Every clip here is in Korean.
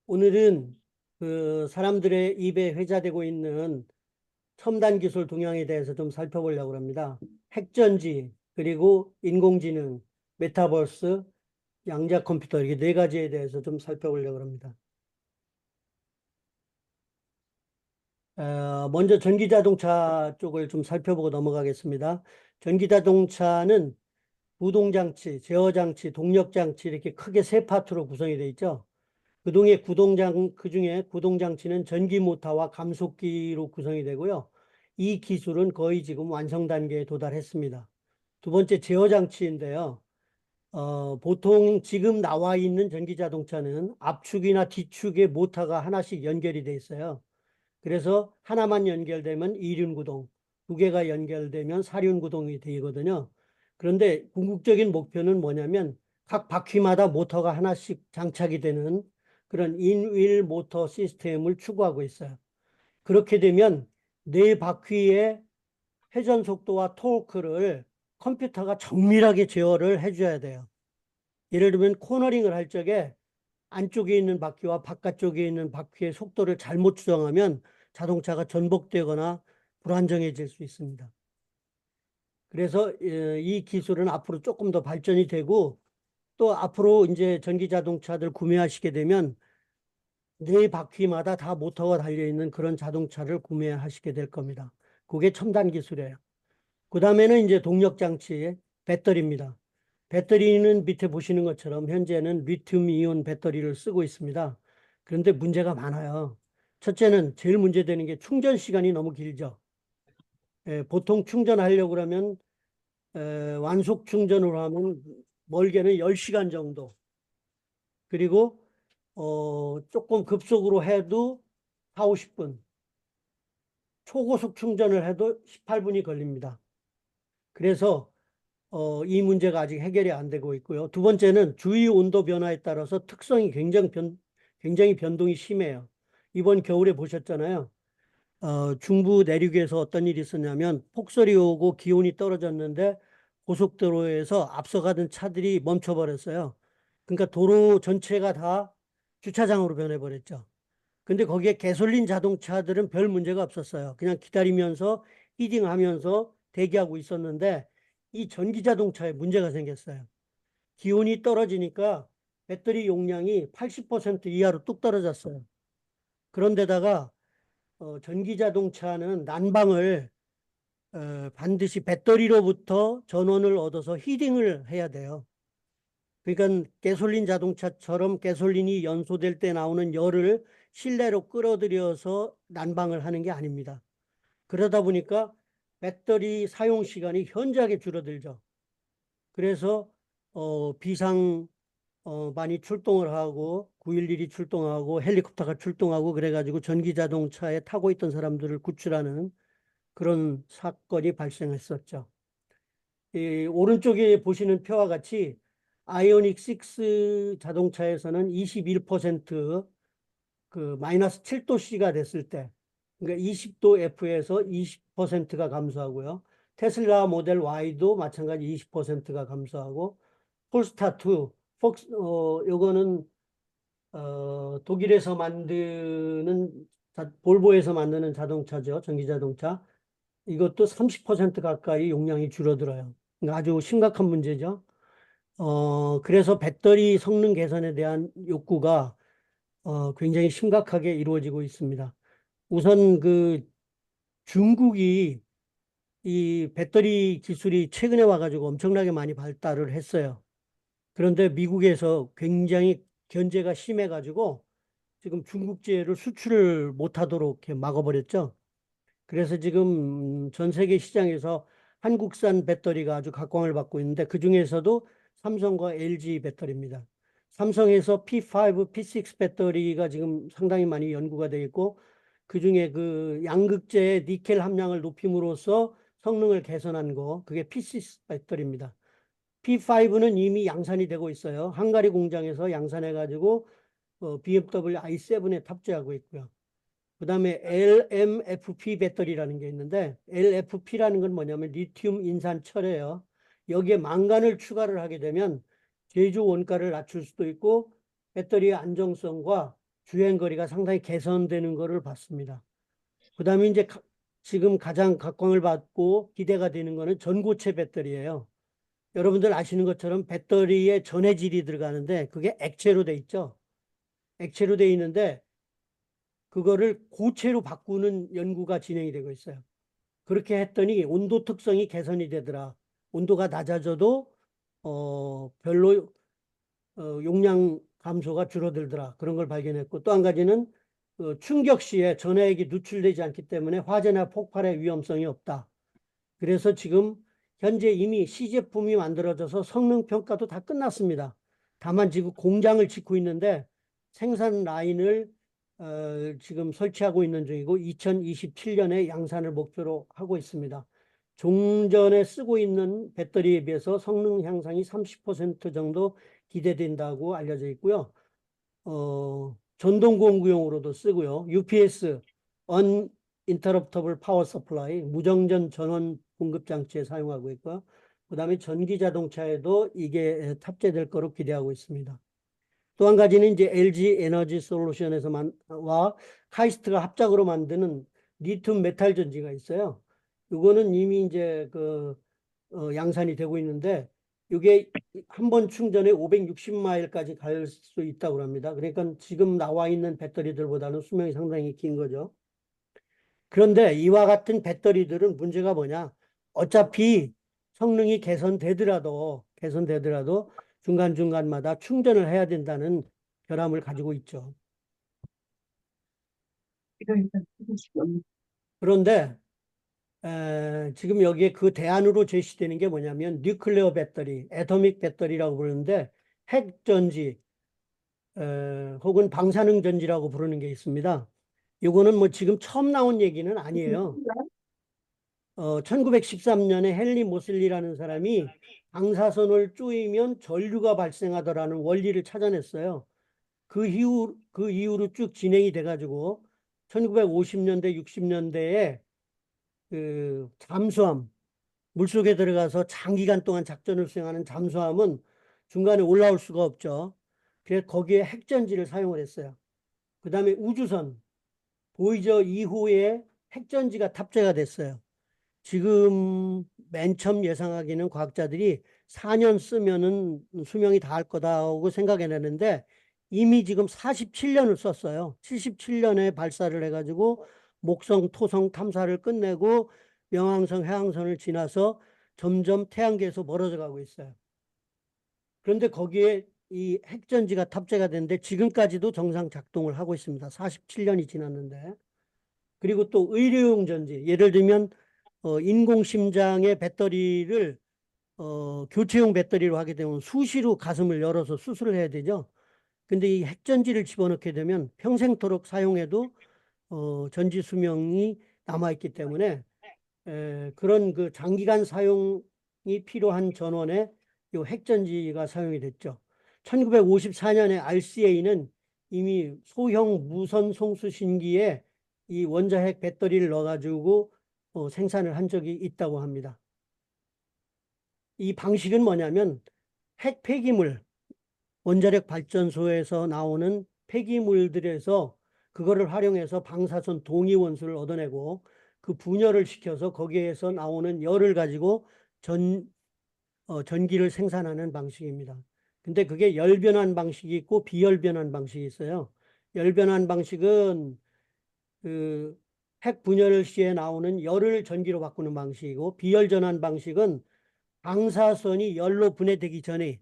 오늘은 그 사람들의 입에 회자되고 있는 첨단 기술 동향에 대해서 좀 살펴보려고 합니다. 핵전지, 그리고 인공지능, 메타버스, 양자 컴퓨터 이렇게 네 가지에 대해서 좀 살펴보려고 합니다. 먼저 전기자동차 쪽을 좀 살펴보고 넘어가겠습니다. 전기자동차는 구동장치, 제어장치, 동력장치 이렇게 크게 세 파트로 구성이 되어 있죠. 그중에 구동장치는 전기 모터와 감속기로 구성이 되고요. 이 기술은 거의 지금 완성 단계에 도달했습니다. 두 번째 제어장치인데요. 보통 지금 나와 있는 전기 자동차는 앞축이나 뒤축에 모터가 하나씩 연결이 돼 있어요. 그래서 하나만 연결되면 이륜구동, 두 개가 연결되면 사륜구동이 되거든요. 그런데 궁극적인 목표는 뭐냐면 각 바퀴마다 모터가 하나씩 장착이 되는 그런 인윌 모터 시스템을 추구하고 있어요. 그렇게 되면 네 바퀴의 회전 속도와 토크를 컴퓨터가 정밀하게 제어를 해줘야 돼요. 예를 들면 코너링을 할 적에 안쪽에 있는 바퀴와 바깥쪽에 있는 바퀴의 속도를 잘못 조정하면 자동차가 전복되거나 불안정해질 수 있습니다. 그래서 이 기술은 앞으로 조금 더 발전이 되고 또 앞으로 이제 전기 자동차들 구매하시게 되면 네 바퀴마다 다 모터가 달려있는 그런 자동차를 구매하시게 될 겁니다. 그게 첨단 기술이에요. 그 다음에는 이제 동력 장치, 배터리입니다. 배터리는 밑에 보시는 것처럼 현재는 리튬 이온 배터리를 쓰고 있습니다. 그런데 문제가 많아요. 첫째는 제일 문제되는 게 충전 시간이 너무 길죠. 보통 충전하려고 그러면 완속 충전으로 하면 멀게는 10시간 정도. 그리고 조금 급속으로 해도 4, 50분. 초고속 충전을 해도 18분이 걸립니다. 그래서 이 문제가 아직 해결이 안 되고 있고요. 두 번째는 주위 온도 변화에 따라서 특성이 굉장히 변동이 심해요. 이번 겨울에 보셨잖아요. 중부 내륙에서 어떤 일이 있었냐면 폭설이 오고 기온이 떨어졌는데 고속도로에서 앞서가던 차들이 멈춰버렸어요. 그러니까 도로 전체가 다 주차장으로 변해버렸죠. 근데 거기에 가솔린 자동차들은 별 문제가 없었어요. 그냥 기다리면서 히딩하면서 대기하고 있었는데 이 전기 자동차에 문제가 생겼어요. 기온이 떨어지니까 배터리 용량이 80% 이하로 뚝 떨어졌어요. 그런데다가 전기 자동차는 난방을 반드시 배터리로부터 전원을 얻어서 히딩을 해야 돼요. 그러니까 가솔린 자동차처럼 가솔린이 연소될 때 나오는 열을 실내로 끌어들여서 난방을 하는 게 아닙니다. 그러다 보니까 배터리 사용 시간이 현저하게 줄어들죠. 그래서 비상 많이 출동을 하고 911이 출동하고 헬리콥터가 출동하고 그래가지고 전기 자동차에 타고 있던 사람들을 구출하는 그런 사건이 발생했었죠. 이 오른쪽에 보시는 표와 같이 아이오닉 6 자동차에서는 21% 그 마이너스 7도씨가 됐을 때, 그러니까 20도 F에서 20%가 감소하고요. 테슬라 모델 Y도 마찬가지 20%가 감소하고, 폴스타2, 요거는, 독일에서 만드는, 볼보에서 만드는 자동차죠. 전기자동차. 이것도 30% 가까이 용량이 줄어들어요. 그러니까 아주 심각한 문제죠. 그래서 배터리 성능 개선에 대한 욕구가 굉장히 심각하게 이루어지고 있습니다. 우선 그 중국이 이 배터리 기술이 최근에 와가지고 엄청나게 많이 발달을 했어요. 그런데 미국에서 굉장히 견제가 심해가지고 지금 중국제를 수출을 못하도록 이렇게 막아버렸죠. 그래서 지금 전 세계 시장에서 한국산 배터리가 아주 각광을 받고 있는데 그 중에서도 삼성과 LG 배터리입니다. 삼성에서 P5, P6 배터리가 지금 상당히 많이 연구가 되어 있고 그 중에 그 양극재의 니켈 함량을 높임으로써 성능을 개선한 거 그게 P6 배터리입니다. P5는 이미 양산이 되고 있어요. 헝가리 공장에서 양산해가지고 BMW i7에 탑재하고 있고요. 그 다음에 LMFP 배터리라는 게 있는데 LFP라는 건 뭐냐면 리튬 인산철이에요. 여기에 망간을 추가를 하게 되면 제조 원가를 낮출 수도 있고 배터리의 안정성과 주행 거리가 상당히 개선되는 것을 봤습니다. 그다음에 이제 지금 가장 각광을 받고 기대가 되는 거는 전고체 배터리예요. 여러분들 아시는 것처럼 배터리에 전해질이 들어가는데 그게 액체로 돼 있죠. 액체로 돼 있는데 그거를 고체로 바꾸는 연구가 진행이 되고 있어요. 그렇게 했더니 온도 특성이 개선이 되더라. 온도가 낮아져도 별로 용량 감소가 줄어들더라. 그런 걸 발견했고 또 한 가지는 충격 시에 전해액이 누출되지 않기 때문에 화재나 폭발의 위험성이 없다. 그래서 지금 현재 이미 시제품이 만들어져서 성능 평가도 다 끝났습니다. 다만 지금 공장을 짓고 있는데 생산 라인을 지금 설치하고 있는 중이고 2027년에 양산을 목표로 하고 있습니다. 종전에 쓰고 있는 배터리에 비해서 성능 향상이 30% 정도 기대된다고 알려져 있고요. 전동공구용으로도 쓰고요. UPS, Uninterruptible Power Supply, 무정전 전원 공급 장치에 사용하고 있고요. 그다음에 전기 자동차에도 이게 탑재될 거로 기대하고 있습니다. 또 한 가지는 이제 LG 에너지 솔루션에서와 카이스트가 합작으로 만드는 리튬 메탈 전지가 있어요. 이거는 이미 이제 양산이 되고 있는데 이게 한 번 충전에 560마일까지 갈 수 있다고 합니다. 그러니까 지금 나와 있는 배터리들보다는 수명이 상당히 긴 거죠. 그런데 이와 같은 배터리들은 문제가 뭐냐? 어차피 성능이 개선되더라도 중간중간마다 충전을 해야 된다는 결함을 가지고 있죠. 그런데 지금 여기에 그 대안으로 제시되는 게 뭐냐면 뉴클레어 배터리, 애토믹 배터리라고 부르는데 핵전지 혹은 방사능 전지라고 부르는 게 있습니다. 이거는 뭐 지금 처음 나온 얘기는 아니에요. 1913년에 헨리 모슬리라는 사람이 방사선을 쪼이면 전류가 발생하더라는 원리를 찾아냈어요. 그 이후로 쭉 진행이 돼가지고 1950년대, 60년대에 그 잠수함, 물속에 들어가서 장기간 동안 작전을 수행하는 잠수함은 중간에 올라올 수가 없죠. 그래서 거기에 핵전지를 사용을 했어요. 그 다음에 우주선, 보이저 2호에 핵전지가 탑재가 됐어요. 지금 맨 처음 예상하기는 과학자들이 4년 쓰면은 수명이 다할 거다고 생각해내는데 이미 지금 47년을 썼어요. 77년에 발사를 해가지고 목성, 토성 탐사를 끝내고 명왕성, 해왕선을 지나서 점점 태양계에서 멀어져 가고 있어요. 그런데 거기에 이 핵전지가 탑재가 됐는데 지금까지도 정상 작동을 하고 있습니다. 47년이 지났는데. 그리고 또 의료용 전지, 예를 들면 인공심장의 배터리를 교체용 배터리로 하게 되면 수시로 가슴을 열어서 수술을 해야 되죠. 근데 이 핵전지를 집어넣게 되면 평생토록 사용해도 전지 수명이 남아있기 때문에 그런 그 장기간 사용이 필요한 전원에 이 핵전지가 사용이 됐죠. 1954년에 RCA는 이미 소형 무선 송수신기에 이 원자핵 배터리를 넣어가지고 생산을 한 적이 있다고 합니다. 이 방식은 뭐냐면 핵 폐기물, 원자력 발전소에서 나오는 폐기물들에서 그거를 활용해서 방사선 동위원수를 얻어내고 그 분열을 시켜서 거기에서 나오는 열을 가지고 전기를 생산하는 방식입니다. 근데 그게 열변환 방식이 있고 비열변환 방식이 있어요. 열변환 방식은 그 핵 분열 시에 나오는 열을 전기로 바꾸는 방식이고 비열전환 방식은 방사선이 열로 분해되기 전에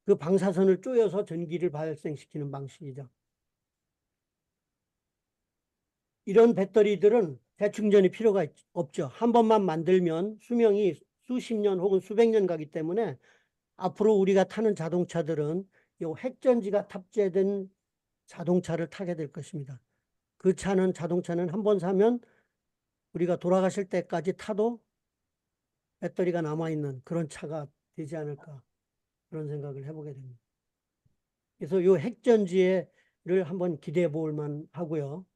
그 방사선을 쪼여서 전기를 발생시키는 방식이죠. 이런 배터리들은 대충전이 필요가 없죠. 한 번만 만들면 수명이 수십 년 혹은 수백 년 가기 때문에 앞으로 우리가 타는 자동차들은 이 핵전지가 탑재된 자동차를 타게 될 것입니다. 그 자동차는 한 번 사면 우리가 돌아가실 때까지 타도 배터리가 남아있는 그런 차가 되지 않을까 그런 생각을 해보게 됩니다. 그래서 이 핵전지를 한번 기대해 볼 만하고요.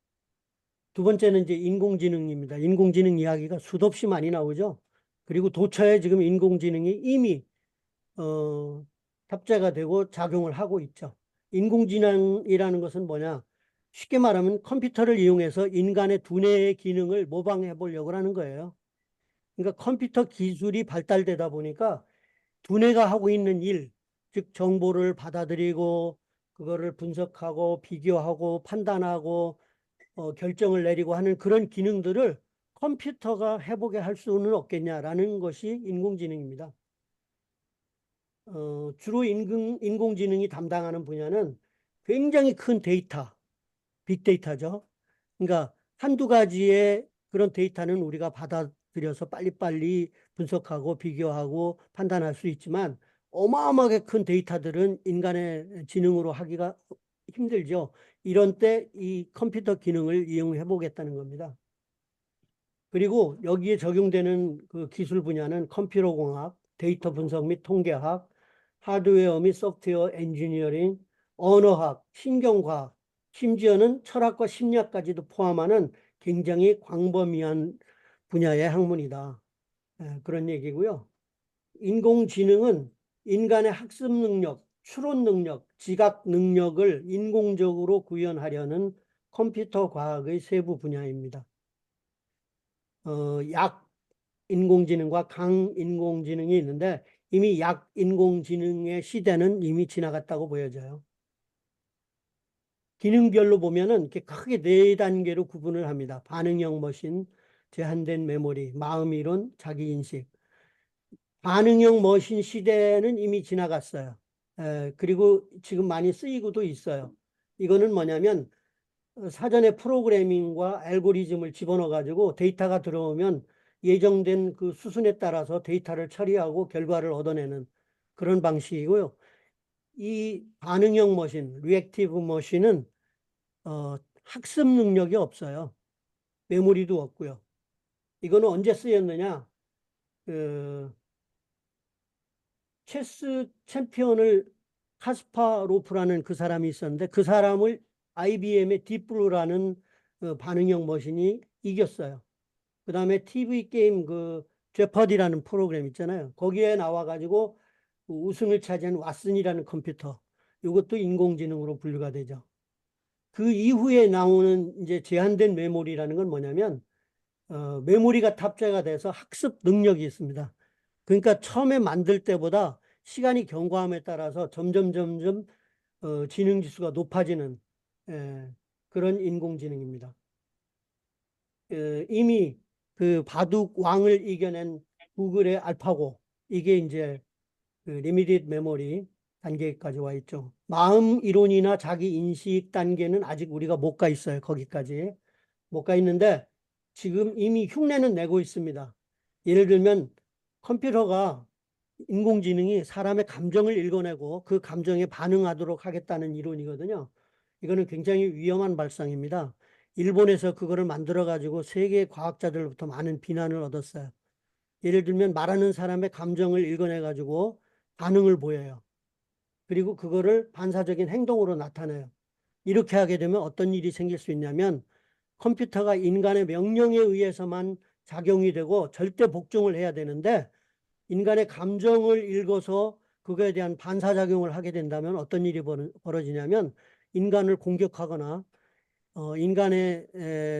두 번째는 이제 인공지능입니다. 인공지능 이야기가 수도 없이 많이 나오죠. 그리고 도처에 지금 인공지능이 이미 탑재가 되고 작용을 하고 있죠. 인공지능이라는 것은 뭐냐? 쉽게 말하면 컴퓨터를 이용해서 인간의 두뇌의 기능을 모방해 보려고 하는 거예요. 그러니까 컴퓨터 기술이 발달되다 보니까 두뇌가 하고 있는 일, 즉 정보를 받아들이고 그거를 분석하고 비교하고 판단하고 결정을 내리고 하는 그런 기능들을 컴퓨터가 해보게 할 수는 없겠냐라는 것이 인공지능입니다. 주로 인공지능이 담당하는 분야는 굉장히 큰 데이터, 빅데이터죠. 그러니까 한두 가지의 그런 데이터는 우리가 받아들여서 빨리빨리 분석하고 비교하고 판단할 수 있지만 어마어마하게 큰 데이터들은 인간의 지능으로 하기가 힘들죠. 이런 때 이 컴퓨터 기능을 이용해 보겠다는 겁니다. 그리고 여기에 적용되는 그 기술 분야는 컴퓨터공학, 데이터 분석 및 통계학, 하드웨어 및 소프트웨어 엔지니어링, 언어학, 신경과학, 심지어는 철학과 심리학까지도 포함하는 굉장히 광범위한 분야의 학문이다. 그런 얘기고요. 인공지능은 인간의 학습 능력, 추론 능력, 지각 능력을 인공적으로 구현하려는 컴퓨터 과학의 세부 분야입니다. 약 인공지능과 강 인공지능이 있는데 이미 약 인공지능의 시대는 이미 지나갔다고 보여져요. 기능별로 보면은 이렇게 크게 네 단계로 구분을 합니다. 반응형 머신, 제한된 메모리, 마음이론, 자기인식. 반응형 머신 시대는 이미 지나갔어요. 그리고 지금 많이 쓰이고도 있어요. 이거는 뭐냐면 사전에 프로그래밍과 알고리즘을 집어넣어 가지고 데이터가 들어오면 예정된 그 수순에 따라서 데이터를 처리하고 결과를 얻어내는 그런 방식이고요. 이 반응형 머신, 리액티브 머신은 학습 능력이 없어요. 메모리도 없고요. 이거는 언제 쓰였느냐? 그 체스 챔피언을 카스파로프라는 그 사람이 있었는데 그 사람을 IBM의 딥블루라는 반응형 머신이 이겼어요. 그 다음에 TV 게임 그 제퍼디라는 프로그램 있잖아요. 거기에 나와가지고 우승을 차지한 왓슨이라는 컴퓨터. 이것도 인공지능으로 분류가 되죠. 그 이후에 나오는 이제 제한된 메모리라는 건 뭐냐면 메모리가 탑재가 돼서 학습 능력이 있습니다. 그러니까 처음에 만들 때보다 시간이 경과함에 따라서 점점 지능 지수가 높아지는 그런 인공지능입니다. 이미 그 바둑 왕을 이겨낸 구글의 알파고 이게 이제 그 리미티드 메모리 단계까지 와 있죠. 마음 이론이나 자기 인식 단계는 아직 우리가 못 가 있어요. 거기까지 못 가 있는데 지금 이미 흉내는 내고 있습니다. 예를 들면 컴퓨터가 인공지능이 사람의 감정을 읽어내고 그 감정에 반응하도록 하겠다는 이론이거든요. 이거는 굉장히 위험한 발상입니다. 일본에서 그거를 만들어 가지고 세계 과학자들로부터 많은 비난을 얻었어요. 예를 들면 말하는 사람의 감정을 읽어내 가지고 반응을 보여요. 그리고 그거를 반사적인 행동으로 나타내요. 이렇게 하게 되면 어떤 일이 생길 수 있냐면 컴퓨터가 인간의 명령에 의해서만 작용이 되고 절대 복종을 해야 되는데 인간의 감정을 읽어서 그거에 대한 반사작용을 하게 된다면 어떤 일이 벌어지냐면 인간을 공격하거나 인간에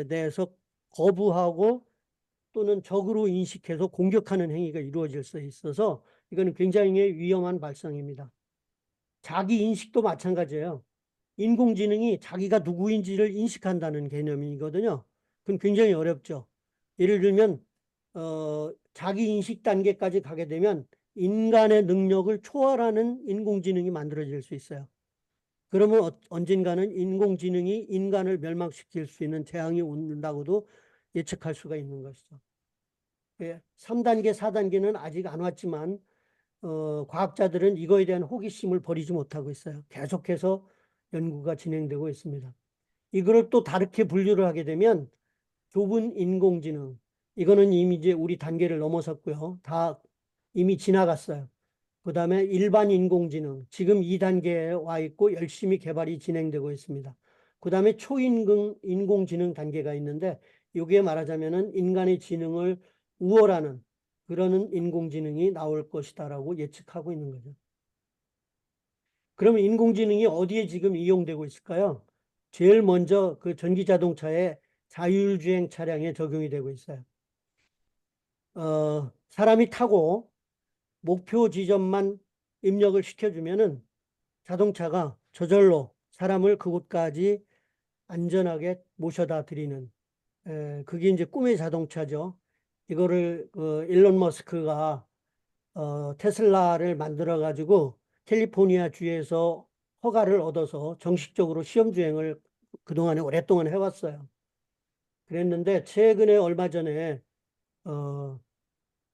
대해서 거부하고 또는 적으로 인식해서 공격하는 행위가 이루어질 수 있어서 이거는 굉장히 위험한 발상입니다. 자기 인식도 마찬가지예요. 인공지능이 자기가 누구인지를 인식한다는 개념이거든요. 그건 굉장히 어렵죠. 예를 들면 자기 인식 단계까지 가게 되면 인간의 능력을 초월하는 인공지능이 만들어질 수 있어요. 그러면 언젠가는 인공지능이 인간을 멸망시킬 수 있는 재앙이 온다고도 예측할 수가 있는 것이죠. 3단계, 4단계는 아직 안 왔지만 과학자들은 이거에 대한 호기심을 버리지 못하고 있어요. 계속해서 연구가 진행되고 있습니다. 이거를 또 다르게 분류를 하게 되면 좁은 인공지능, 이거는 이미 이제 우리 단계를 넘어섰고요. 다 이미 지나갔어요. 그 다음에 일반 인공지능, 지금 2단계에 와 있고 열심히 개발이 진행되고 있습니다. 그 다음에 인공지능 단계가 있는데 여기에 말하자면은 인간의 지능을 우월하는 그러는 인공지능이 나올 것이다라고 예측하고 있는 거죠. 그러면 인공지능이 어디에 지금 이용되고 있을까요? 제일 먼저 그 전기 자동차의 자율주행 차량에 적용이 되고 있어요. 사람이 타고 목표 지점만 입력을 시켜주면은 자동차가 저절로 사람을 그곳까지 안전하게 모셔다 드리는, 그게 이제 꿈의 자동차죠. 이거를 일론 머스크가 테슬라를 만들어 가지고 캘리포니아 주에서 허가를 얻어서 정식적으로 시험 주행을 그동안에 오랫동안 해왔어요. 그랬는데 최근에 얼마 전에 어,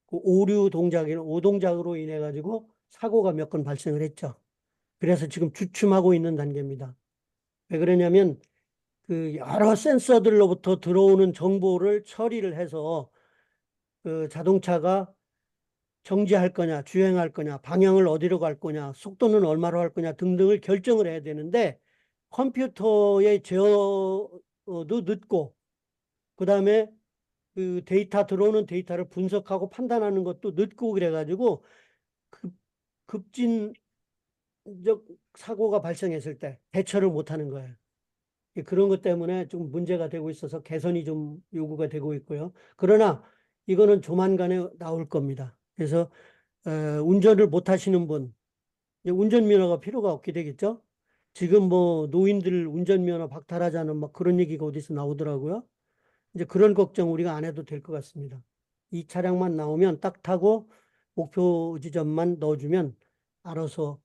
그 오동작으로 인해 가지고 사고가 몇 건 발생을 했죠. 그래서 지금 주춤하고 있는 단계입니다. 왜 그러냐면 그 여러 센서들로부터 들어오는 정보를 처리를 해서 그 자동차가 정지할 거냐, 주행할 거냐, 방향을 어디로 갈 거냐, 속도는 얼마로 할 거냐 등등을 결정을 해야 되는데 컴퓨터의 제어도 늦고 그다음에 그 들어오는 데이터를 분석하고 판단하는 것도 늦고 그래가지고 급, 급진적 사고가 발생했을 때 대처를 못하는 거예요. 그런 것 때문에 좀 문제가 되고 있어서 개선이 좀 요구가 되고 있고요. 그러나 이거는 조만간에 나올 겁니다. 그래서 운전을 못 하시는 분, 이제 운전면허가 필요가 없게 되겠죠. 지금 뭐 노인들 운전면허 박탈하자는 막 그런 얘기가 어디서 나오더라고요. 이제 그런 걱정 우리가 안 해도 될 것 같습니다. 이 차량만 나오면 딱 타고 목표 지점만 넣어주면 알아서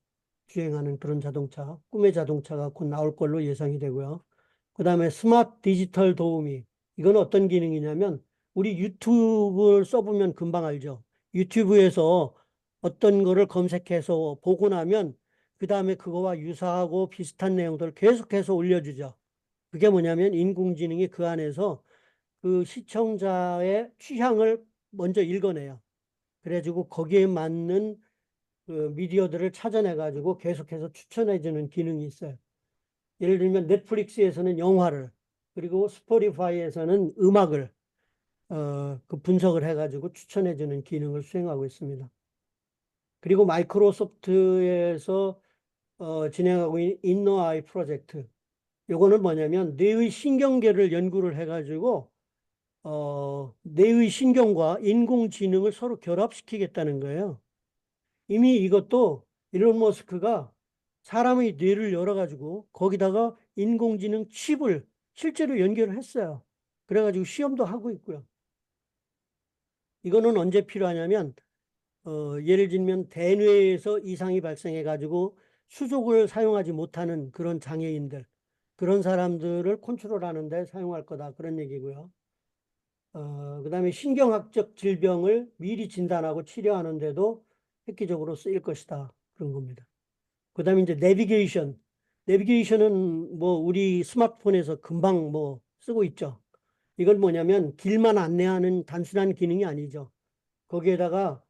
주행하는 그런 자동차, 꿈의 자동차가 곧 나올 걸로 예상이 되고요. 그 다음에 스마트 디지털 도우미. 이건 어떤 기능이냐면 우리 유튜브를 써보면 금방 알죠. 유튜브에서 어떤 거를 검색해서 보고 나면 그 다음에 그거와 유사하고 비슷한 내용들을 계속해서 올려주죠. 그게 뭐냐면 인공지능이 그 안에서 그 시청자의 취향을 먼저 읽어내요. 그래가지고 거기에 맞는 그 미디어들을 찾아내가지고 계속해서 추천해주는 기능이 있어요. 예를 들면 넷플릭스에서는 영화를, 그리고 스포티파이에서는 음악을 그 분석을 해가지고 추천해주는 기능을 수행하고 있습니다. 그리고 마이크로소프트에서 진행하고 있는 인너 아이 프로젝트. 요거는 뭐냐면 뇌의 신경계를 연구를 해가지고 뇌의 신경과 인공지능을 서로 결합시키겠다는 거예요. 이미 이것도 일론 머스크가 사람의 뇌를 열어가지고 거기다가 인공지능 칩을 실제로 연결을 했어요. 그래가지고 시험도 하고 있고요. 이거는 언제 필요하냐면, 예를 들면 대뇌에서 이상이 발생해가지고 수족을 사용하지 못하는 그런 장애인들, 그런 사람들을 컨트롤하는 데 사용할 거다. 그런 얘기고요. 그다음에 신경학적 질병을 미리 진단하고 치료하는데도 획기적으로 쓰일 것이다. 그런 겁니다. 그다음에 이제 내비게이션. 내비게이션은 뭐 우리 스마트폰에서 금방 뭐 쓰고 있죠. 이건 뭐냐면 길만 안내하는 단순한 기능이 아니죠. 거기에다가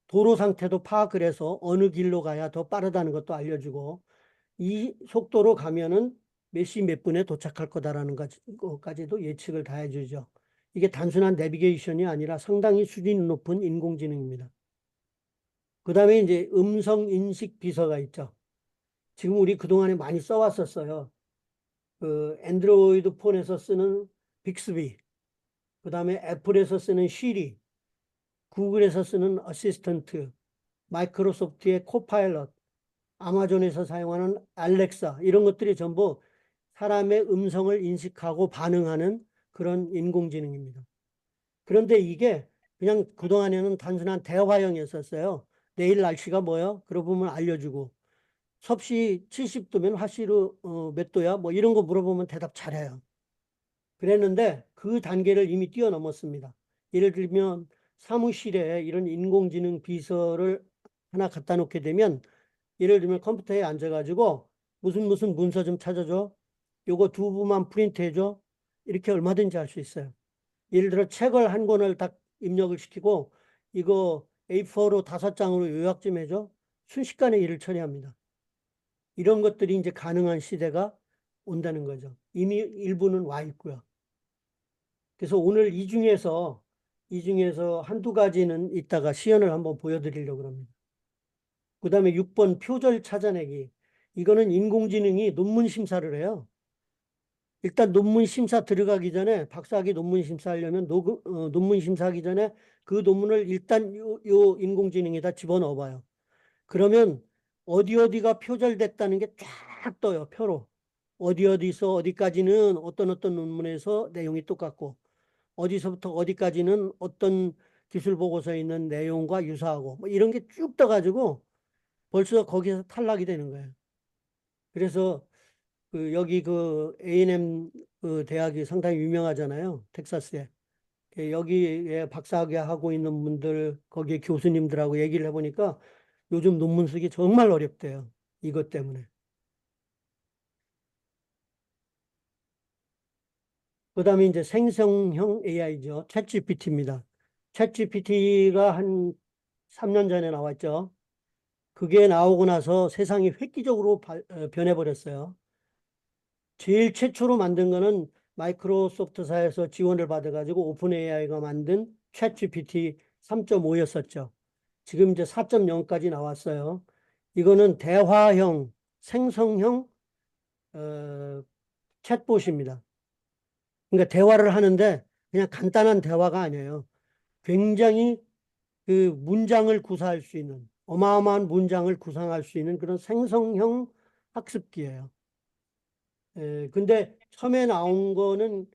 도로 상태도 파악을 해서 어느 길로 가야 더 빠르다는 것도 알려주고 이 속도로 가면은 몇 시 몇 분에 도착할 거다라는 것까지도 예측을 다 해주죠. 이게 단순한 내비게이션이 아니라 상당히 수준 높은 인공지능입니다. 그 다음에 이제 음성 인식 비서가 있죠. 지금 우리 그동안에 많이 써왔었어요. 그 안드로이드 폰에서 쓰는 빅스비, 그 다음에 애플에서 쓰는 시리, 구글에서 쓰는 어시스턴트, 마이크로소프트의 코파일럿, 아마존에서 사용하는 알렉사, 이런 것들이 전부 사람의 음성을 인식하고 반응하는 그런 인공지능입니다. 그런데 이게 그냥 그동안에는 단순한 대화형이었었어요. 내일 날씨가 뭐요? 그러고 보면 알려주고 섭씨 70도면 화씨로 몇 도야? 뭐 이런 거 물어보면 대답 잘해요. 그랬는데 그 단계를 이미 뛰어넘었습니다. 예를 들면 사무실에 이런 인공지능 비서를 하나 갖다 놓게 되면 예를 들면 컴퓨터에 앉아가지고 무슨 문서 좀 찾아줘. 요거 두 부만 프린트해줘. 이렇게 얼마든지 할 수 있어요. 예를 들어 책을 한 권을 딱 입력을 시키고 이거 A4로 5장으로 요약 좀 해줘. 순식간에 일을 처리합니다. 이런 것들이 이제 가능한 시대가 온다는 거죠. 이미 일부는 와 있고요. 그래서 오늘 이 중에서 한두 가지는 이따가 시연을 한번 보여드리려고 합니다. 그 다음에 6번 표절 찾아내기. 이거는 인공지능이 논문 심사를 해요. 일단 논문 심사 들어가기 전에 박사학위 논문 심사하려면 논문 심사하기 전에 그 논문을 일단 요 인공지능에다 집어넣어 봐요. 그러면 어디 어디가 표절됐다는 게 쫙 떠요. 표로. 어디 어디서 어디까지는 어떤 논문에서 내용이 똑같고 어디서부터 어디까지는 어떤 기술 보고서에 있는 내용과 유사하고 뭐 이런 게 쭉 떠가지고 벌써 거기서 탈락이 되는 거예요. 그래서 그 여기 그 A&M 그 대학이 상당히 유명하잖아요. 텍사스에. 여기에 박사학위 하고 있는 분들, 거기에 교수님들하고 얘기를 해보니까 요즘 논문 쓰기 정말 어렵대요. 이것 때문에. 그다음에 이제 생성형 AI죠. 챗GPT입니다. 챗GPT가 한 3년 전에 나왔죠. 그게 나오고 나서 세상이 획기적으로 변해버렸어요. 제일 최초로 만든 거는 마이크로소프트사에서 지원을 받아가지고 오픈 AI가 만든 챗GPT 3.5였었죠. 지금 이제 4.0까지 나왔어요. 이거는 대화형, 생성형 챗봇입니다. 그러니까 대화를 하는데 그냥 간단한 대화가 아니에요. 굉장히 그 문장을 구사할 수 있는 어마어마한 문장을 구상할 수 있는 그런 생성형 학습기예요. 근데 처음에 나온 거는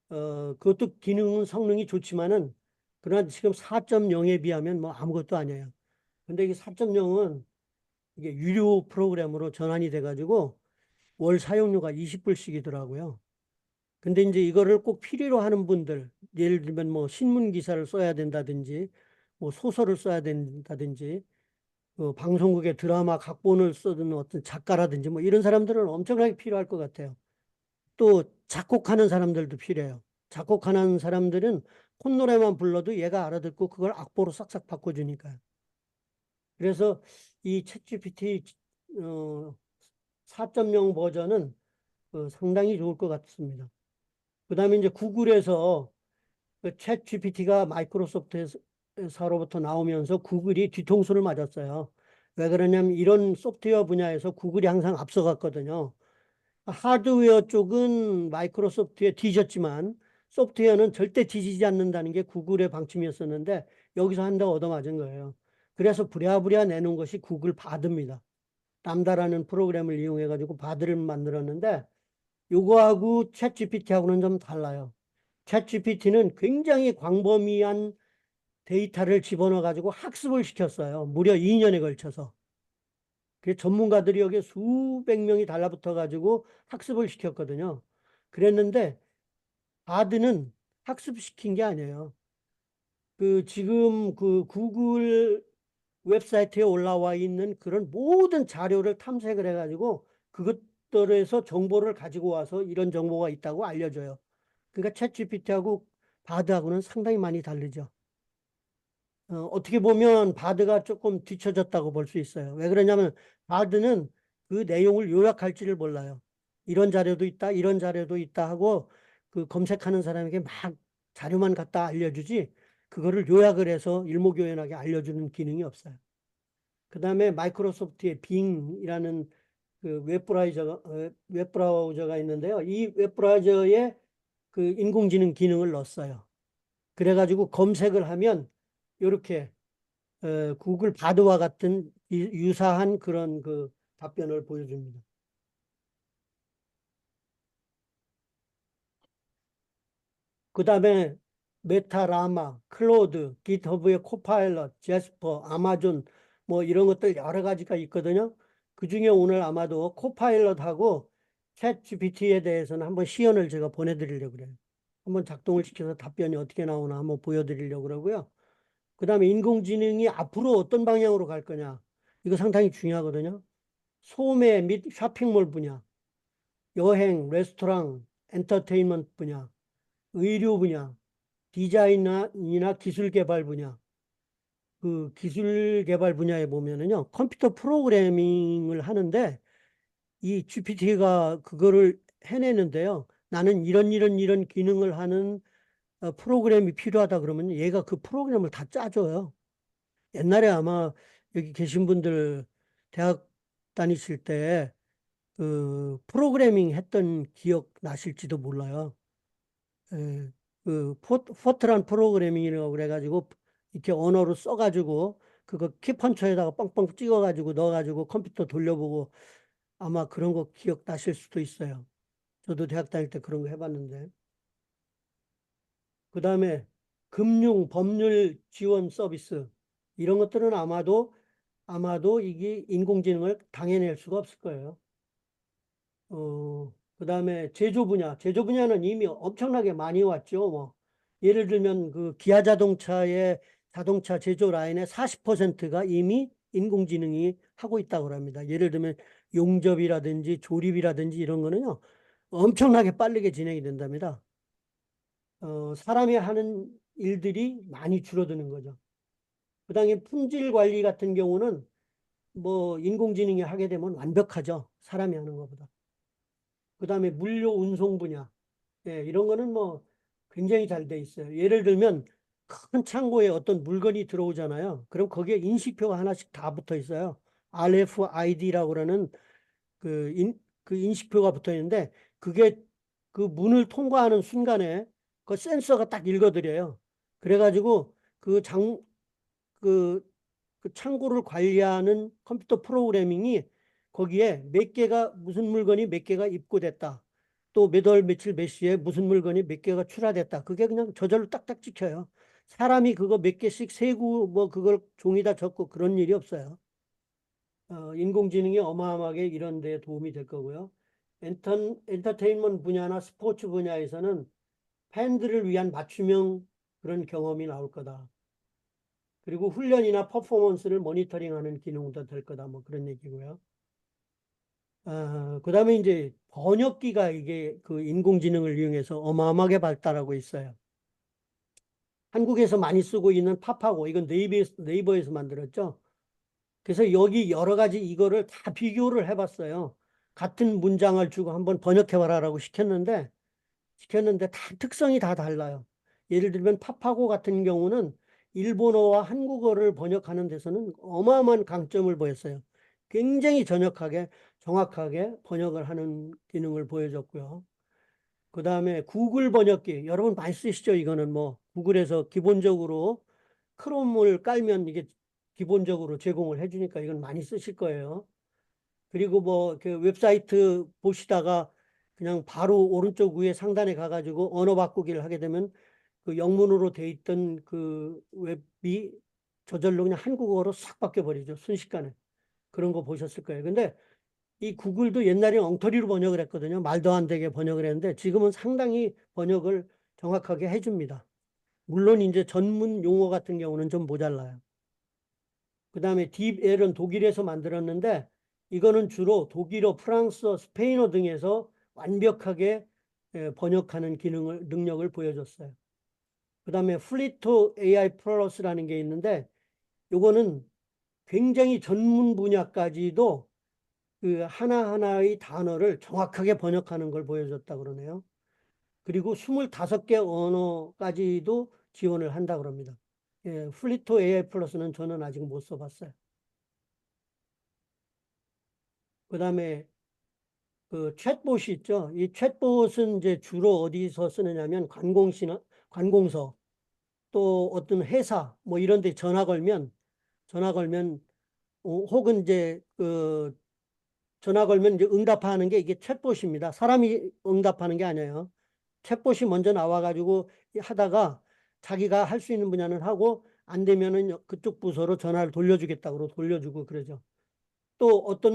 그것도 기능은 성능이 좋지만은 그러나 지금 4.0에 비하면 뭐 아무것도 아니에요. 근데 이게 4.0은 이게 유료 프로그램으로 전환이 돼가지고 월 사용료가 20불씩이더라고요. 근데 이제 이거를 꼭 필요로 하는 분들, 예를 들면 뭐 신문 기사를 써야 된다든지, 뭐 소설을 써야 된다든지, 방송국의 드라마 각본을 쓰는 어떤 작가라든지 뭐 이런 사람들은 엄청나게 필요할 것 같아요. 또 작곡하는 사람들도 필요해요. 작곡하는 사람들은 콧노래만 불러도 얘가 알아듣고 그걸 악보로 싹싹 바꿔주니까요. 그래서 이 챗GPT 4.0 버전은 상당히 좋을 것 같습니다. 그 다음에 이제 구글에서 그챗 GPT가 마이크로소프트사로부터 나오면서 구글이 뒤통수를 맞았어요. 왜 그러냐면 이런 소프트웨어 분야에서 구글이 항상 앞서갔거든요. 하드웨어 쪽은 마이크로소프트에 뒤졌지만 소프트웨어는 절대 뒤지지 않는다는 게 구글의 방침이었었는데 여기서 한 대 얻어맞은 거예요. 그래서 부랴부랴 내놓은 것이 구글 바드입니다. 람다라는 프로그램을 이용해 가지고 바드를 만들었는데 요거하고 챗 GPT하고는 좀 달라요. 챗 GPT는 굉장히 광범위한 데이터를 집어넣어 가지고 학습을 시켰어요. 무려 2년에 걸쳐서. 그 전문가들이 여기에 수백 명이 달라붙어 가지고 학습을 시켰거든요. 그랬는데 바드는 학습시킨 게 아니에요. 그 지금 그 구글 웹사이트에 올라와 있는 그런 모든 자료를 탐색을 해가지고 그것들에서 정보를 가지고 와서 이런 정보가 있다고 알려줘요. 그러니까 챗GPT하고 바드하고는 상당히 많이 다르죠. 어떻게 보면 바드가 조금 뒤처졌다고 볼 수 있어요. 왜 그러냐면 바드는 그 내용을 요약할지를 몰라요. 이런 자료도 있다, 이런 자료도 있다 하고 그 검색하는 사람에게 막 자료만 갖다 알려주지 그거를 요약을 해서 일목요연하게 알려주는 기능이 없어요. 그 다음에 마이크로소프트의 빙이라는 그 웹브라우저가 있는데요. 이 웹브라우저에 그 인공지능 기능을 넣었어요. 그래가지고 검색을 하면 이렇게 구글 바드와 같은 유사한 그런 그 답변을 보여줍니다. 그 다음에 메타 라마, 클로드, 깃허브의 코파일럿, 제스퍼, 아마존 뭐 이런 것들 여러 가지가 있거든요. 그 중에 오늘 아마도 코파일럿하고 챗 GPT에 대해서는 한번 시연을 제가 보내드리려고 그래요. 한번 작동을 시켜서 답변이 어떻게 나오나 한번 보여드리려고 그러고요. 그 다음에 인공지능이 앞으로 어떤 방향으로 갈 거냐. 이거 상당히 중요하거든요. 소매 및 쇼핑몰 분야, 여행, 레스토랑, 엔터테인먼트 분야, 의료 분야, 디자인이나 기술 개발 분야, 그 기술 개발 분야에 보면은요, 컴퓨터 프로그래밍을 하는데 이 GPT가 그거를 해내는데요. 나는 이런 기능을 하는 프로그램이 필요하다 그러면 얘가 그 프로그램을 다 짜줘요. 옛날에 아마 여기 계신 분들 대학 다니실 때 프로그래밍 했던 기억 나실지도 몰라요. 예, 포트란 프로그래밍이라고 그래가지고 이렇게 언어로 써가지고 그거 키펀쳐에다가 뻥뻥 찍어가지고 넣어가지고 컴퓨터 돌려보고 아마 그런 거 기억 나실 수도 있어요. 저도 대학 다닐 때 그런 거 해봤는데. 그 다음에 금융, 법률 지원 서비스 이런 것들은 아마도 이게 인공지능을 당해낼 수가 없을 거예요. 그 다음에 제조 분야. 제조 분야는 이미 엄청나게 많이 왔죠. 뭐, 예를 들면 그 기아 자동차의 자동차 제조 라인의 40%가 이미 인공지능이 하고 있다고 합니다. 예를 들면 용접이라든지 조립이라든지 이런 거는요, 엄청나게 빠르게 진행이 된답니다. 사람이 하는 일들이 많이 줄어드는 거죠. 그 다음에 품질 관리 같은 경우는 뭐 인공지능이 하게 되면 완벽하죠. 사람이 하는 것보다. 그 다음에 물류 운송 분야. 예, 이런 거는 뭐 굉장히 잘 돼 있어요. 예를 들면 큰 창고에 어떤 물건이 들어오잖아요. 그럼 거기에 인식표가 하나씩 다 붙어 있어요. RFID라고 그러는 그 인식표가 붙어 있는데 그게 그 문을 통과하는 순간에 그 센서가 딱 읽어드려요. 그래가지고 그, 그 창고를 관리하는 컴퓨터 프로그래밍이 거기에 몇 개가 무슨 물건이 몇 개가 입고됐다. 또 몇 월 며칠 몇 시에 무슨 물건이 몇 개가 출하됐다. 그게 그냥 저절로 딱딱 찍혀요. 사람이 그거 몇 개씩 세고 뭐 그걸 종이다 적고 그런 일이 없어요. 인공지능이 어마어마하게 이런 데 도움이 될 거고요. 엔터테인먼트 분야나 스포츠 분야에서는 팬들을 위한 맞춤형 그런 경험이 나올 거다. 그리고 훈련이나 퍼포먼스를 모니터링하는 기능도 될 거다. 뭐 그런 얘기고요. 그다음에 이제 번역기가 이게 그 인공지능을 이용해서 어마어마하게 발달하고 있어요. 한국에서 많이 쓰고 있는 팝하고 이건 네이버에서 만들었죠. 그래서 여기 여러 가지 이거를 다 비교를 해봤어요. 같은 문장을 주고 한번 번역해봐라라고 시켰는데 다 특성이 다 달라요. 예를 들면 파파고 같은 경우는 일본어와 한국어를 번역하는 데서는 어마어마한 강점을 보였어요. 굉장히 정확하게 번역을 하는 기능을 보여줬고요. 그 다음에 구글 번역기, 여러분 많이 쓰시죠? 이거는 뭐 구글에서 기본적으로 크롬을 깔면 이게 기본적으로 제공을 해주니까 이건 많이 쓰실 거예요. 그리고 뭐 그 웹사이트 보시다가 그냥 바로 오른쪽 위에 상단에 가가지고 언어 바꾸기를 하게 되면 그 영문으로 돼 있던 그 웹이 저절로 그냥 한국어로 싹 바뀌어 버리죠. 순식간에. 그런 거 보셨을 거예요. 근데 이 구글도 옛날에 엉터리로 번역을 했거든요. 말도 안 되게 번역을 했는데 지금은 상당히 번역을 정확하게 해줍니다. 물론 이제 전문 용어 같은 경우는 좀 모자라요. 그 다음에 딥L은 독일에서 만들었는데 이거는 주로 독일어, 프랑스어, 스페인어 등에서 완벽하게 번역하는 능력을 보여줬어요. 그 다음에 플리토 AI 플러스라는 게 있는데 이거는 굉장히 전문 분야까지도 그 하나하나의 단어를 정확하게 번역하는 걸 보여줬다 그러네요. 그리고 25개 언어까지도 지원을 한다 그럽니다. 예, 플리토 AI 플러스는 저는 아직 못 써봤어요. 그 다음에 그 챗봇이 있죠. 이 챗봇은 이제 주로 어디서 쓰느냐면 관공서 또 어떤 회사 뭐 이런 데 전화 걸면 혹은 이제 전화 걸면 이제 응답하는 게 이게 챗봇입니다. 사람이 응답하는 게 아니에요. 챗봇이 먼저 나와가지고 하다가 자기가 할 수 있는 분야는 하고 안 되면은 그쪽 부서로 전화를 돌려주겠다고 돌려주고 그러죠. 또 어떤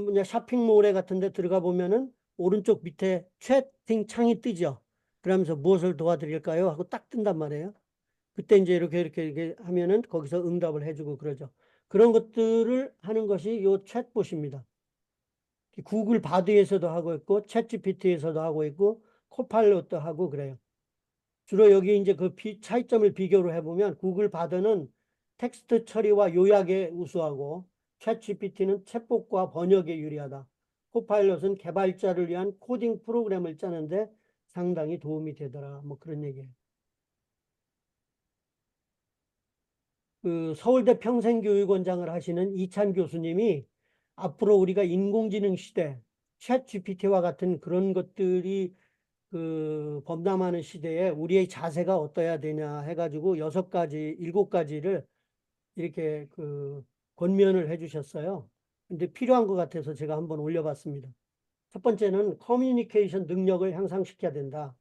뭐냐 쇼핑몰에 같은 데 들어가 보면은 오른쪽 밑에 채팅 창이 뜨죠. 그러면서 무엇을 도와드릴까요? 하고 딱 뜬단 말이에요. 그때 이제 이렇게 하면은 거기서 응답을 해주고 그러죠. 그런 것들을 하는 것이 요 챗봇입니다. 구글 바드에서도 하고 있고 챗GPT에서도 하고 있고 코파일럿도 하고 그래요. 주로 여기 이제 그 차이점을 비교를 해보면 구글 바드는 텍스트 처리와 요약에 우수하고 챗GPT는 챗봇과 번역에 유리하다. 코파일럿은 개발자를 위한 코딩 프로그램을 짜는데 상당히 도움이 되더라. 뭐 그런 얘기예요. 그 서울대 평생교육원장을 하시는 이찬 교수님이 앞으로 우리가 인공지능 시대, 챗 GPT와 같은 그런 것들이 그 범람하는 시대에 우리의 자세가 어떠해야 되냐 해가지고 6가지, 7가지를 이렇게 그 권면을 해주셨어요. 근데 필요한 것 같아서 제가 한번 올려봤습니다. 첫 번째는 커뮤니케이션 능력을 향상시켜야 된다.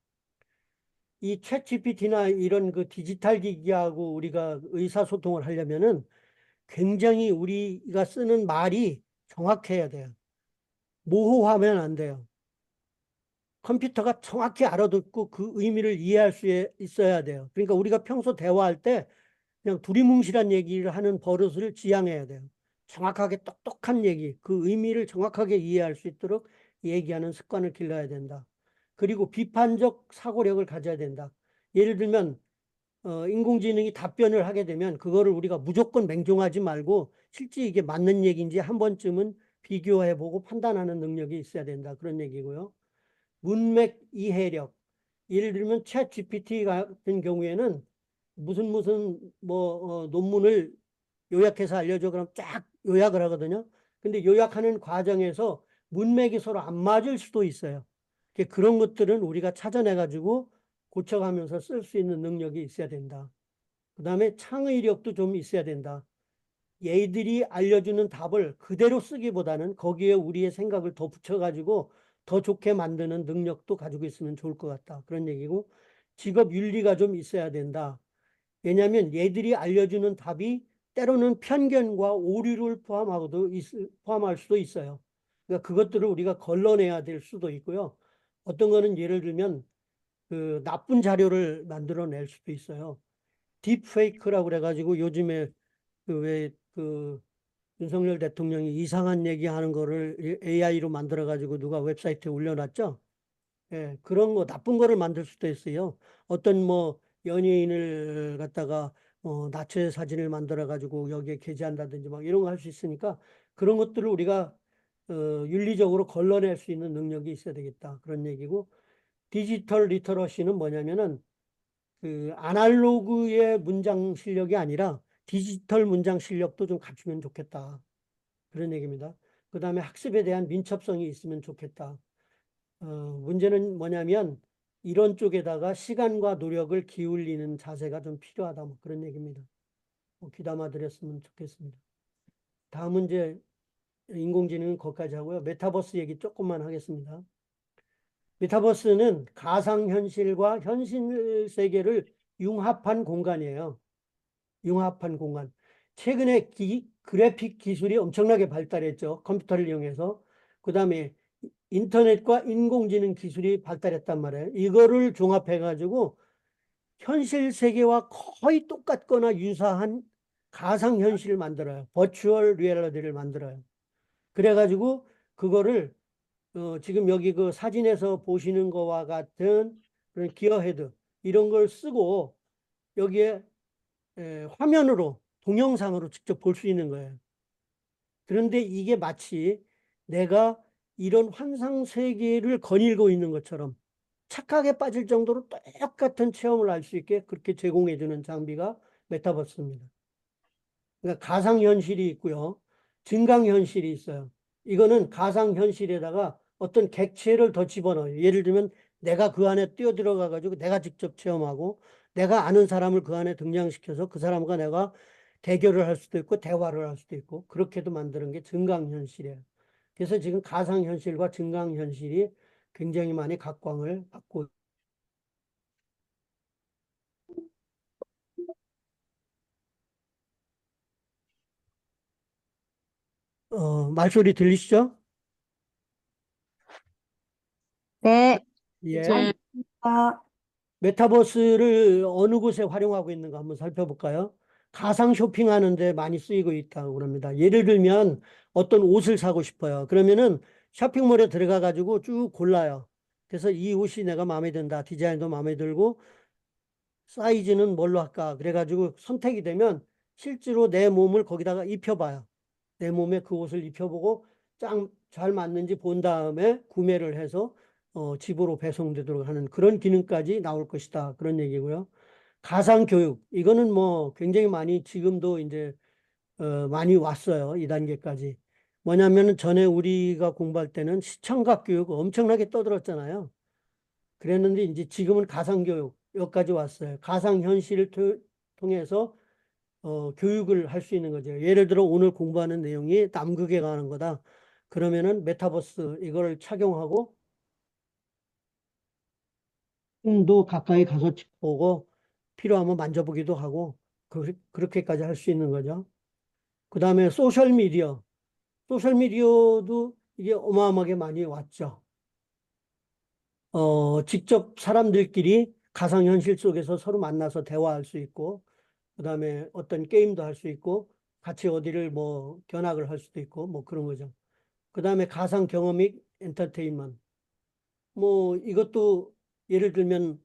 이 챗 GPT나 이런 그 디지털 기기하고 우리가 의사소통을 하려면은 굉장히 우리가 쓰는 말이 정확해야 돼요. 모호하면 안 돼요. 컴퓨터가 정확히 알아듣고 그 의미를 이해할 수 있어야 돼요. 그러니까 우리가 평소 대화할 때 그냥 두리뭉실한 얘기를 하는 버릇을 지양해야 돼요. 정확하게 똑똑한 얘기, 그 의미를 정확하게 이해할 수 있도록 얘기하는 습관을 길러야 된다. 그리고 비판적 사고력을 가져야 된다. 예를 들면 인공지능이 답변을 하게 되면 그거를 우리가 무조건 맹종하지 말고 실제 이게 맞는 얘기인지 한 번쯤은 비교해보고 판단하는 능력이 있어야 된다. 그런 얘기고요. 문맥 이해력. 예를 들면 챗 GPT 같은 경우에는 무슨 논문을 요약해서 알려줘 그럼 쫙 요약을 하거든요. 근데 요약하는 과정에서 문맥이 서로 안 맞을 수도 있어요. 그런 것들은 우리가 찾아내가지고 고쳐가면서 쓸 수 있는 능력이 있어야 된다. 그 다음에 창의력도 좀 있어야 된다. 얘들이 알려주는 답을 그대로 쓰기보다는 거기에 우리의 생각을 더 붙여가지고 더 좋게 만드는 능력도 가지고 있으면 좋을 것 같다. 그런 얘기고, 직업 윤리가 좀 있어야 된다. 왜냐하면 얘들이 알려주는 답이 때로는 편견과 오류를 포함할 수도 있어요. 그러니까 그것들을 우리가 걸러내야 될 수도 있고요. 어떤 거는 예를 들면 그 나쁜 자료를 만들어낼 수도 있어요. 딥페이크라고 그래가지고 요즘에 그 윤석열 대통령이 이상한 얘기하는 거를 AI로 만들어가지고 누가 웹사이트에 올려놨죠. 예, 그런 거 나쁜 거를 만들 수도 있어요. 어떤 연예인을 갖다가 나체 사진을 만들어 가지고 여기에 게재한다든지 막 이런 거 할 수 있으니까 그런 것들을 우리가 윤리적으로 걸러낼 수 있는 능력이 있어야 되겠다. 그런 얘기고, 디지털 리터러시는 뭐냐면은 그 아날로그의 문장 실력이 아니라 디지털 문장 실력도 좀 갖추면 좋겠다. 그런 얘기입니다. 그 다음에 학습에 대한 민첩성이 있으면 좋겠다. 문제는 뭐냐면 이런 쪽에다가 시간과 노력을 기울이는 자세가 좀 필요하다. 뭐 그런 얘기입니다. 귀담아 드렸으면 좋겠습니다. 다음 문제, 인공지능은 거기까지 하고요. 메타버스 얘기 조금만 하겠습니다. 메타버스는 가상현실과 현실 세계를 융합한 공간이에요. 융합한 공간. 최근에 그래픽 기술이 엄청나게 발달했죠. 컴퓨터를 이용해서. 그 다음에 인터넷과 인공지능 기술이 발달했단 말이에요. 이거를 종합해가지고 현실 세계와 거의 똑같거나 유사한 가상현실을 만들어요. 버추얼 리얼리티를 만들어요. 그래가지고 그거를 지금 여기 그 사진에서 보시는 거와 같은 그런 기어헤드 이런 걸 쓰고 여기에 화면으로 동영상으로 직접 볼 수 있는 거예요. 그런데 이게 마치 내가 이런 환상 세계를 거닐고 있는 것처럼 착각에 빠질 정도로 똑같은 체험을 할 수 있게 그렇게 제공해 주는 장비가 메타버스입니다. 그러니까 가상현실이 있고요. 증강현실이 있어요. 이거는 가상현실에다가 어떤 객체를 더 집어넣어요. 예를 들면 내가 그 안에 뛰어들어가 가지고 내가 직접 체험하고 내가 아는 사람을 그 안에 등장시켜서 그 사람과 내가 대결을 할 수도 있고 대화를 할 수도 있고 그렇게도 만드는 게 증강현실이에요. 그래서 지금 가상현실과 증강현실이 굉장히 많이 각광을 받고 말소리 들리시죠? 네, 예. 알겠습니다. 메타버스를 어느 곳에 활용하고 있는가 한번 살펴볼까요? 가상 쇼핑하는데 많이 쓰이고 있다고 그럽니다. 예를 들면 어떤 옷을 사고 싶어요. 그러면은 쇼핑몰에 들어가 가지고 쭉 골라요. 그래서 이 옷이 내가 마음에 든다. 디자인도 마음에 들고 사이즈는 뭘로 할까? 그래가지고 선택이 되면 실제로 내 몸을 거기다가 입혀봐요. 내 몸에 그 옷을 입혀보고 짱 잘 맞는지 본 다음에 구매를 해서 집으로 배송되도록 하는 그런 기능까지 나올 것이다. 그런 얘기고요. 가상교육. 이거는 뭐 굉장히 많이 지금도 이제 많이 왔어요. 이 단계까지. 뭐냐면은 전에 우리가 공부할 때는 시청각 교육 엄청나게 떠들었잖아요. 그랬는데 이제 지금은 가상교육 여기까지 왔어요. 가상현실을 통해서 교육을 할 수 있는 거죠. 예를 들어 오늘 공부하는 내용이 남극에 관한 거다. 그러면은 메타버스 이걸 착용하고 도 가까이 가서 보고 필요하면 만져보기도 하고 그렇게까지 할 수 있는 거죠. 그 다음에 소셜미디어. 소셜미디어도 이게 어마어마하게 많이 왔죠. 직접 사람들끼리 가상현실 속에서 서로 만나서 대화할 수 있고, 그 다음에 어떤 게임도 할 수 있고, 같이 어디를 뭐 견학을 할 수도 있고, 뭐 그런 거죠. 그 다음에 가상 경험익 엔터테인먼트. 뭐 이것도 예를 들면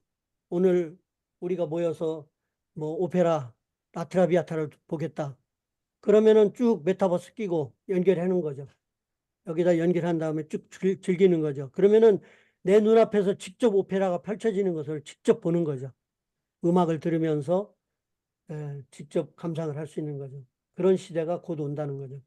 오늘 우리가 모여서 뭐 오페라 라트라비아타를 보겠다. 그러면은 쭉 메타버스 끼고 연결해 놓은 거죠. 여기다 연결한 다음에 쭉 즐기는 거죠. 그러면은 내 눈앞에서 직접 오페라가 펼쳐지는 것을 직접 보는 거죠. 음악을 들으면서 직접 감상을 할 수 있는 거죠. 그런 시대가 곧 온다는 거죠.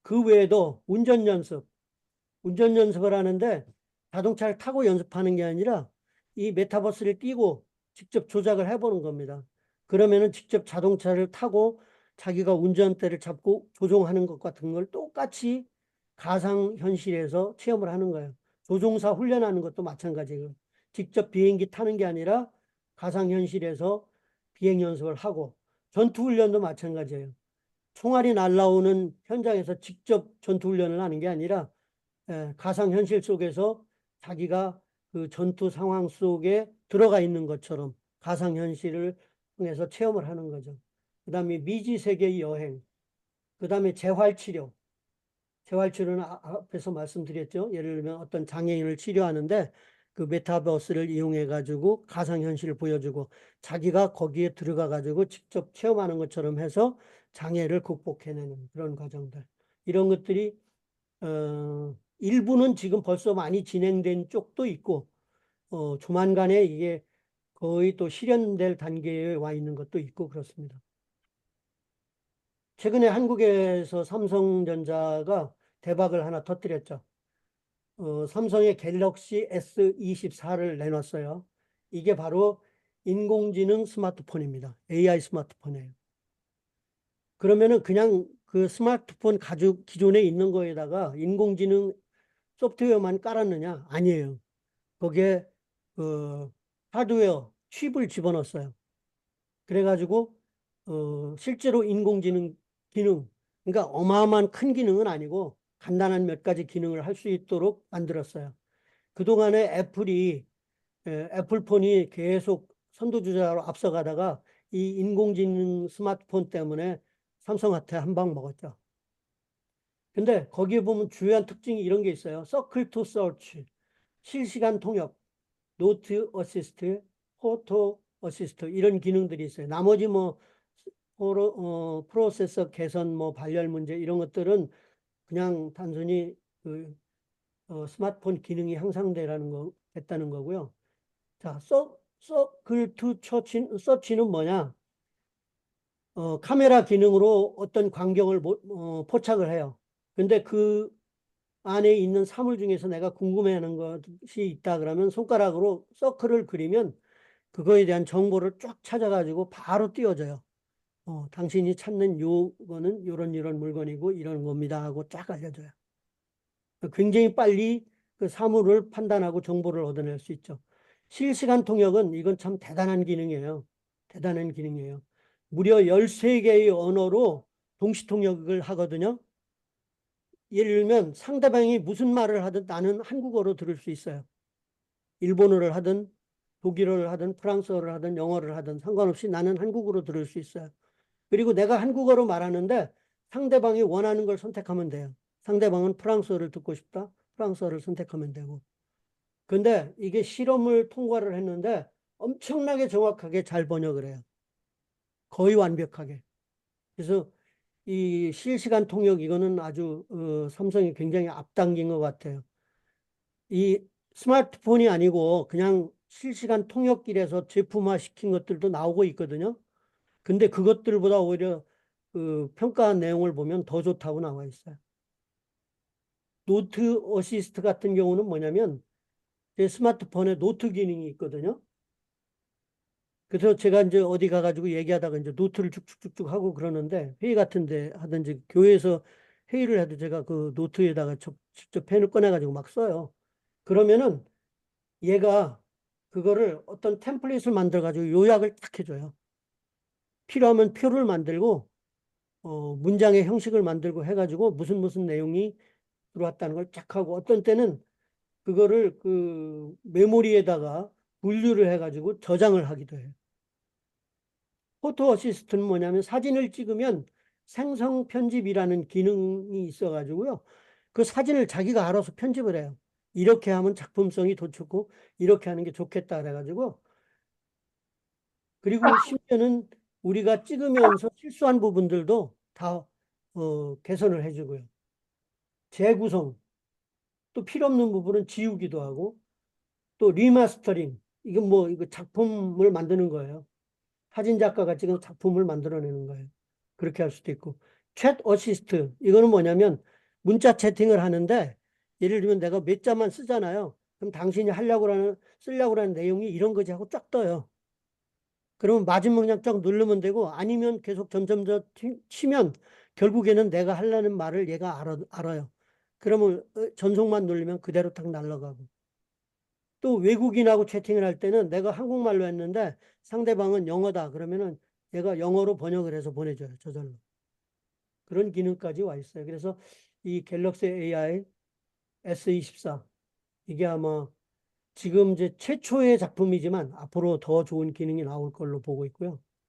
그 외에도 운전 연습을 하는데 자동차를 타고 연습하는 게 아니라 이 메타버스를 끼고 직접 조작을 해보는 겁니다. 그러면은 직접 자동차를 타고 자기가 운전대를 잡고 조종하는 것 같은 걸 똑같이 가상현실에서 체험을 하는 거예요. 조종사 훈련하는 것도 마찬가지예요. 직접 비행기 타는 게 아니라 가상현실에서 비행 연습을 하고 전투훈련도 마찬가지예요. 총알이 날라오는 현장에서 직접 전투훈련을 하는 게 아니라 가상현실 속에서 자기가 그 전투 상황 속에 들어가 있는 것처럼 가상현실을 통해서 체험을 하는 거죠. 그 다음에 미지세계의 여행, 그 다음에 재활치료. 재활치료는 앞에서 말씀드렸죠. 예를 들면 어떤 장애인을 치료하는데 그 메타버스를 이용해 가지고 가상현실을 보여주고 자기가 거기에 들어가 가지고 직접 체험하는 것처럼 해서 장애를 극복해내는 그런 과정들. 이런 것들이 일부는 지금 벌써 많이 진행된 쪽도 있고, 조만간에 이게 거의 또 실현될 단계에 와 있는 것도 있고 그렇습니다. 최근에 한국에서 삼성전자가 대박을 하나 터뜨렸죠. 삼성의 갤럭시 S24를 내놨어요. 이게 바로 인공지능 스마트폰입니다. AI 스마트폰이에요. 그러면은 그냥 그 스마트폰 가지고 기존에 있는 거에다가 인공지능 소프트웨어만 깔았느냐? 아니에요. 거기에 그 하드웨어 칩을 집어넣었어요. 그래가지고 실제로 인공지능 기능, 그러니까 어마어마한 큰 기능은 아니고 간단한 몇 가지 기능을 할 수 있도록 만들었어요. 그동안에 애플폰이 계속 선두주자로 앞서가다가 이 인공지능 스마트폰 때문에 삼성한테 한 방 먹었죠. 근데 거기에 보면 주요한 특징이 이런 게 있어요. 서클 투 서치, 실시간 통역, 노트 어시스트, 포토 어시스트 이런 기능들이 있어요. 나머지 뭐 프로세서 개선, 뭐 발열 문제 이런 것들은 그냥 단순히 그 스마트폰 기능이 향상되라는 거 됐다는 거고요. 자, 서클 투 서치는 뭐냐? 카메라 기능으로 어떤 광경을 포착을 해요. 근데 그 안에 있는 사물 중에서 내가 궁금해하는 것이 있다 그러면 손가락으로 서클을 그리면 그거에 대한 정보를 쫙 찾아가지고 바로 띄워줘요. 당신이 찾는 요거는 이런 물건이고 이런 겁니다 하고 쫙 알려줘요. 굉장히 빨리 그 사물을 판단하고 정보를 얻어낼 수 있죠. 실시간 통역은 이건 참 대단한 기능이에요. 대단한 기능이에요. 무려 13개의 언어로 동시 통역을 하거든요. 예를 들면 상대방이 무슨 말을 하든 나는 한국어로 들을 수 있어요. 일본어를 하든 독일어를 하든 프랑스어를 하든 영어를 하든 상관없이 나는 한국어로 들을 수 있어요. 그리고 내가 한국어로 말하는데 상대방이 원하는 걸 선택하면 돼요. 상대방은 프랑스어를 듣고 싶다. 프랑스어를 선택하면 되고. 근데 이게 실험을 통과를 했는데 엄청나게 정확하게 잘 번역을 해요. 거의 완벽하게. 그래서 이 실시간 통역 이거는 아주 삼성이 굉장히 앞당긴 것 같아요. 이 스마트폰이 아니고 그냥 실시간 통역길에서 제품화 시킨 것들도 나오고 있거든요. 근데 그것들보다 오히려 그 평가 내용을 보면 더 좋다고 나와 있어요. 노트 어시스트 같은 경우는 뭐냐면 제 스마트폰에 노트 기능이 있거든요. 그래서 제가 이제 어디 가가지고 얘기하다가 이제 노트를 쭉쭉쭉쭉 하고 그러는데 회의 같은 데 하든지 교회에서 회의를 해도 제가 그 노트에다가 직접 펜을 꺼내가지고 막 써요. 그러면은 얘가 그거를 어떤 템플릿을 만들어가지고 요약을 딱 해줘요. 필요하면 표를 만들고, 문장의 형식을 만들고 해가지고 무슨 내용이 들어왔다는 걸 쫙 하고 어떤 때는 그거를 그 메모리에다가 분류를 해가지고 저장을 하기도 해요. 포토 어시스트는 뭐냐면 사진을 찍으면 생성 편집이라는 기능이 있어가지고요. 그 사진을 자기가 알아서 편집을 해요. 이렇게 하면 작품성이 더 좋고 이렇게 하는 게 좋겠다 그래가지고 그리고 심지어는 우리가 찍으면서 실수한 부분들도 다 개선을 해주고요. 재구성, 또 필요 없는 부분은 지우기도 하고 또 리마스터링, 이건 뭐 이거 작품을 만드는 거예요. 사진 작가가 지금 작품을 만들어내는 거예요. 그렇게 할 수도 있고. 챗 어시스트, 이거는 뭐냐면 문자 채팅을 하는데 예를 들면 내가 몇 자만 쓰잖아요. 그럼 당신이 쓰려고 하는 내용이 이런 거지 하고 쫙 떠요. 그러면 맞으면 그냥 쫙 누르면 되고 아니면 계속 점점 더 치면 결국에는 내가 하려는 말을 얘가 알아요. 그러면 전송만 누르면 그대로 딱 날아가고. 또 외국인하고 채팅을 할 때는 내가 한국말로 했는데 상대방은 영어다. 그러면은 얘가 영어로 번역을 해서 보내줘요. 저절로. 그런 기능까지 와 있어요. 그래서 이 갤럭시 AI S24 이게 아마 지금 이제 최초의 작품이지만 앞으로 더 좋은 기능이 나올 걸로 보고 있고요.